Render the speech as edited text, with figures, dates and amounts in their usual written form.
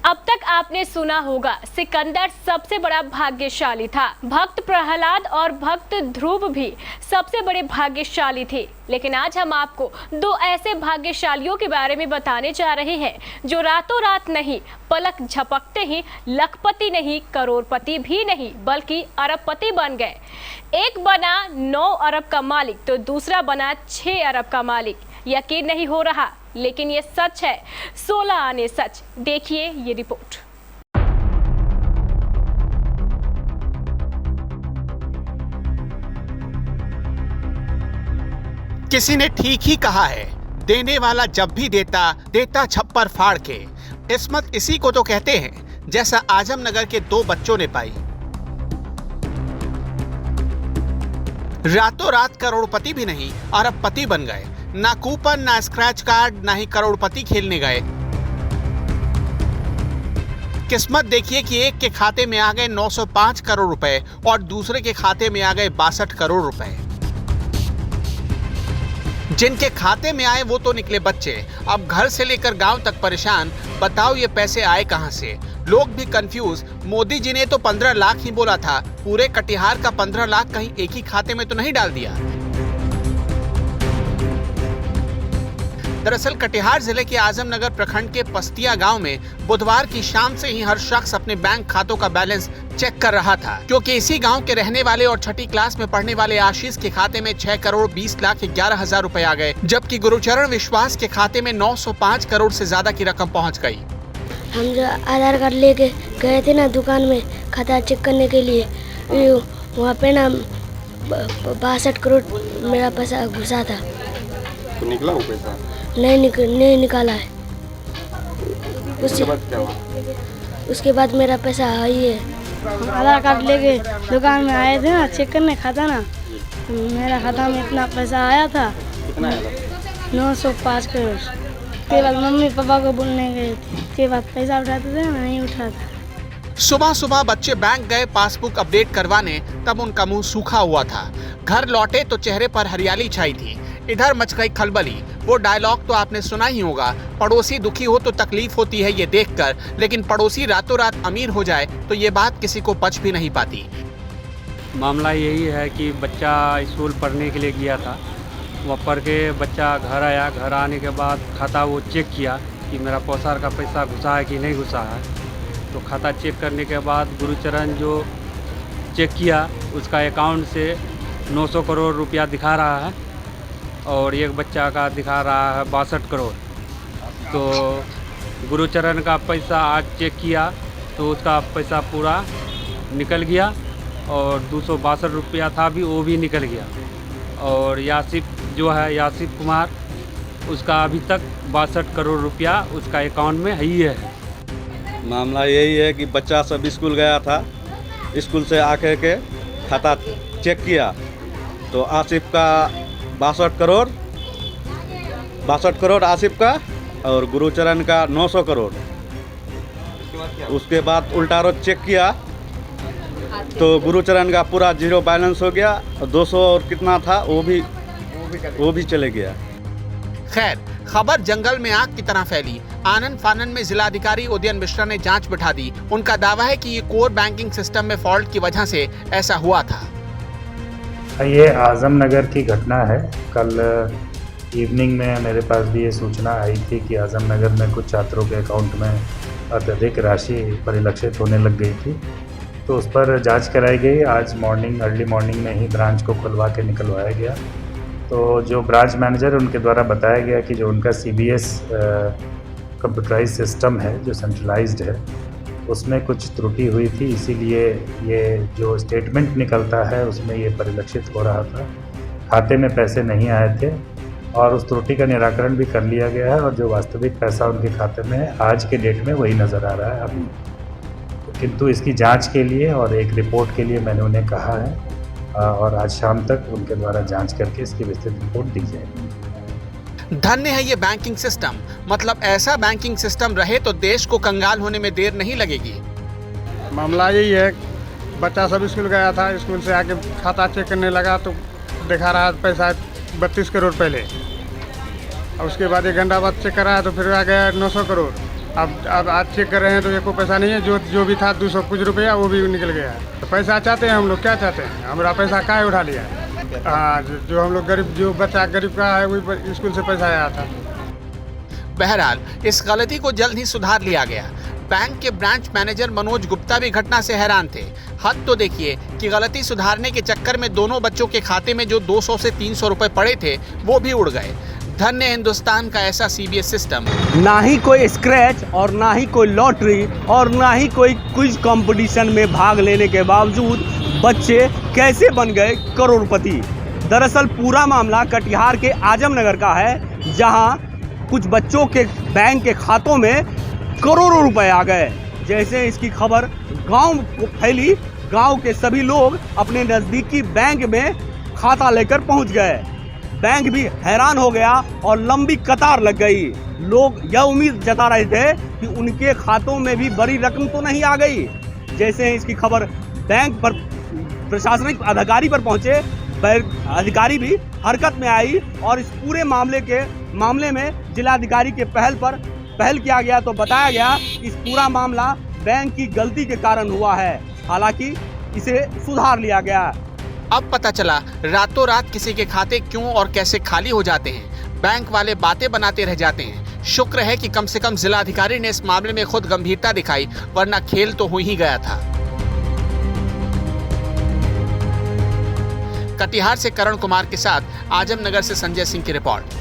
अब तक आपने सुना होगा सिकंदर सबसे बड़ा भाग्यशाली था। भक्त प्रहलाद और भक्त ध्रुव भी सबसे बड़े भाग्यशाली थे। लेकिन आज हम आपको दो ऐसे भाग्यशालियों के बारे में बताने जा रहे हैं जो रातों रात नहीं, पलक झपकते ही लखपति नहीं, करोड़पति भी नहीं, बल्कि अरबपति बन गए। एक बना 9 अरब का मालिक तो दूसरा बना 6 अरब का मालिक। यकीन नहीं हो रहा, लेकिन ये सच है। 16 आने सच। देखिए ये रिपोर्ट। किसी ने ठीक ही कहा है, देने वाला जब भी देता देता छप्पर फाड़ के। किस्मत इसी को तो कहते हैं, जैसा आजमनगर के 2 बच्चों ने पाई। रातों रात करोड़पति भी नहीं, अरबपति बन गए। ना कूपन, ना स्क्रैच कार्ड, ना ही करोड़पति खेलने गए। किस्मत देखिए कि एक के खाते में आ गए 905 करोड़ रुपए और दूसरे के खाते में आ गए 62 करोड़ रुपए। जिनके खाते में आए वो तो निकले बच्चे, अब घर से लेकर गांव तक परेशान। बताओ ये पैसे आए कहां से? लोग भी कंफ्यूज। मोदी जी ने तो 15 लाख ही बोला था, पूरे कटिहार का 15 लाख कहीं एक ही खाते में तो नहीं डाल दिया? दरअसल कटिहार जिले के आजमनगर प्रखंड के पस्तिया गांव में बुधवार की शाम से ही हर शख्स अपने बैंक खातों का बैलेंस चेक कर रहा था, क्योंकि इसी गांव के रहने वाले और 6ठी क्लास में पढ़ने वाले आशीष के खाते में 6 करोड़ 20 लाख 11 हजार रुपए आ गए, जबकि गुरुचरण विश्वास के खाते में 905 करोड़ से ज्यादा की रकम पहुँच गयी। हम जो आधार कार्ड लेके गए थे ना दुकान में खाता चेक करने के लिए, वहाँ पे ना 62 करोड़ मेरा पैसा घुसा था। तो निकला वो पैसा? नहीं निकाला है। उसके बाद मेरा पैसा आई है। हम आधार कार्ड लेके दुकान में आए थे ना चेक करने खाता ना, मेरा खाता में इतना पैसा आया था। कितना आया था? 905 करोड़। के बाद मम्मी पापा को बोलने गए थे, के बाद पैसा उठाते थे ना, नहीं उठाता। सुबह सुबह बच्चे बैंक गए पासबुक अपडेट करवाने, तब उनका मुंह सूखा हुआ था। घर लौटे तो चेहरे पर हरियाली छाई थी। इधर मच गई खलबली। वो डायलॉग तो आपने सुना ही होगा, पड़ोसी दुखी हो तो तकलीफ होती है ये देखकर, लेकिन पड़ोसी रातों रात अमीर हो जाए तो ये बात किसी को पच भी नहीं पाती। मामला यही है कि बच्चा स्कूल पढ़ने के लिए गया था, वहाँ पढ़ के बच्चा घर आया। घर आने के बाद खाता वो चेक किया कि मेरा पौसार का पैसा घुसा है कि नहीं घुसा है। तो खाता चेक करने के बाद गुरुचरण जो चेक किया उसका अकाउंट से 900 करोड़ रुपया दिखा रहा है और एक बच्चा का दिखा रहा है 62 करोड़। तो गुरुचरण का पैसा आज चेक किया तो उसका पैसा पूरा निकल गया और 262 रुपया था भी, वो भी निकल गया। और यासिफ जो है, यासिफ कुमार, उसका अभी तक 62 करोड़ रुपया उसका अकाउंट में ही है। मामला यही है कि बच्चा सब स्कूल गया था, स्कूल से आकर के खाता चेक किया तो आसिफ का 62 करोड़ आसिफ का और गुरुचरण का 900 करोड़। उसके बाद उल्टा रोज चेक किया तो गुरुचरण का पूरा 0 बैलेंस हो गया और 200 और कितना था वो भी चले गया। खैर, खबर जंगल में आग की तरह फैली। आनन फानन में जिलाधिकारी उदयन मिश्रा ने जांच बिठा दी। उनका दावा है कि ये कोर बैंकिंग सिस्टम में फॉल्ट की वजह से ऐसा हुआ था। ये आजमनगर की घटना है। कल इवनिंग में मेरे पास भी ये सूचना आई थी कि आजमनगर में कुछ छात्रों के अकाउंट में अत्यधिक राशि परिलक्षित होने लग गई थी, तो उस पर जांच कराई गई। आज अर्ली मॉर्निंग में ही ब्रांच को खुलवा के निकलवाया गया। तो जो ब्रांच मैनेजर उनके द्वारा बताया गया कि जो उनका CBS कंप्यूटराइज सिस्टम है जो सेंट्रलाइज्ड है, उसमें कुछ त्रुटि हुई थी, इसीलिए ये जो स्टेटमेंट निकलता है उसमें ये परिलक्षित हो रहा था। खाते में पैसे नहीं आए थे और उस त्रुटि का निराकरण भी कर लिया गया है और जो वास्तविक पैसा उनके खाते में है आज के डेट में वही नज़र आ रहा है अभी। किंतु इसकी जांच के लिए और एक रिपोर्ट के लिए मैंने उन्हें कहा है और आज शाम तक उनके द्वारा जांच करके इसकी विस्तृत रिपोर्ट दी जाएगी। धन्य है ये बैंकिंग सिस्टम। मतलब ऐसा बैंकिंग सिस्टम रहे तो देश को कंगाल होने में देर नहीं लगेगी। मामला यही है, बच्चा सब स्कूल गया था, स्कूल से आके खाता चेक करने लगा तो दिखा रहा पैसा 32 करोड़ पहले, और उसके बाद 1 घंटा बाद चेक कराया तो फिर आ गया 900 करोड़। अब आज चेक कर रहे हैं तो एको पैसा नहीं है, जो भी था 200 कुछ रुपया वो भी निकल गया है। तो पैसा चाहते हैं हम लोग, क्या चाहते हैं? हमारा पैसा काहे उठा लिया है? हाँ, जो हम लोग गरीब, जो बच्चा गरीब का है वही स्कूल से पैसा आया था। बहरहाल इस गलती को जल्द ही सुधार लिया गया। बैंक के ब्रांच मैनेजर मनोज गुप्ता भी घटना से हैरान थे। हद तो देखिए कि गलती सुधारने के चक्कर में दोनों बच्चों के खाते में जो 200 से 300 रुपए पड़े थे वो भी उड़ गए। धन्य हिंदुस्तान का ऐसा सीबीएस सिस्टम। ना ही कोई स्क्रैच और ना ही कोई लॉटरी और ना ही कोई क्विज कंपटीशन में भाग लेने के बावजूद बच्चे कैसे बन गए करोड़पति। दरअसल पूरा मामला कटिहार के आजमनगर का है, जहां कुछ बच्चों के बैंक के खातों में करोड़ों रुपए आ गए। जैसे इसकी खबर गांव को फैली, गांव के सभी लोग अपने नज़दीकी बैंक में खाता लेकर पहुंच गए। बैंक भी हैरान हो गया और लंबी कतार लग गई। लोग यह उम्मीद जता रहे थे कि उनके खातों में भी बड़ी रकम तो नहीं आ गई। जैसे इसकी खबर बैंक पर प्रशासनिक अधिकारी पर पहुंचे, अधिकारी भी हरकत में आई और इस पूरे मामले में जिलाधिकारी के पहल किया गया तो बताया गया कि इस पूरा मामला बैंक की गलती के कारण हुआ है। हालांकि इसे सुधार लिया गया। अब पता चला रातों रात किसी के खाते क्यों और कैसे खाली हो जाते हैं। बैंक वाले बातें बनाते रह जाते हैं। शुक्र है कि कम से कम जिलाधिकारी ने इस मामले में खुद गंभीरता दिखाई, वरना खेल तो हो ही गया था। कटिहार से करण कुमार के साथ आजमनगर से संजय सिंह की रिपोर्ट।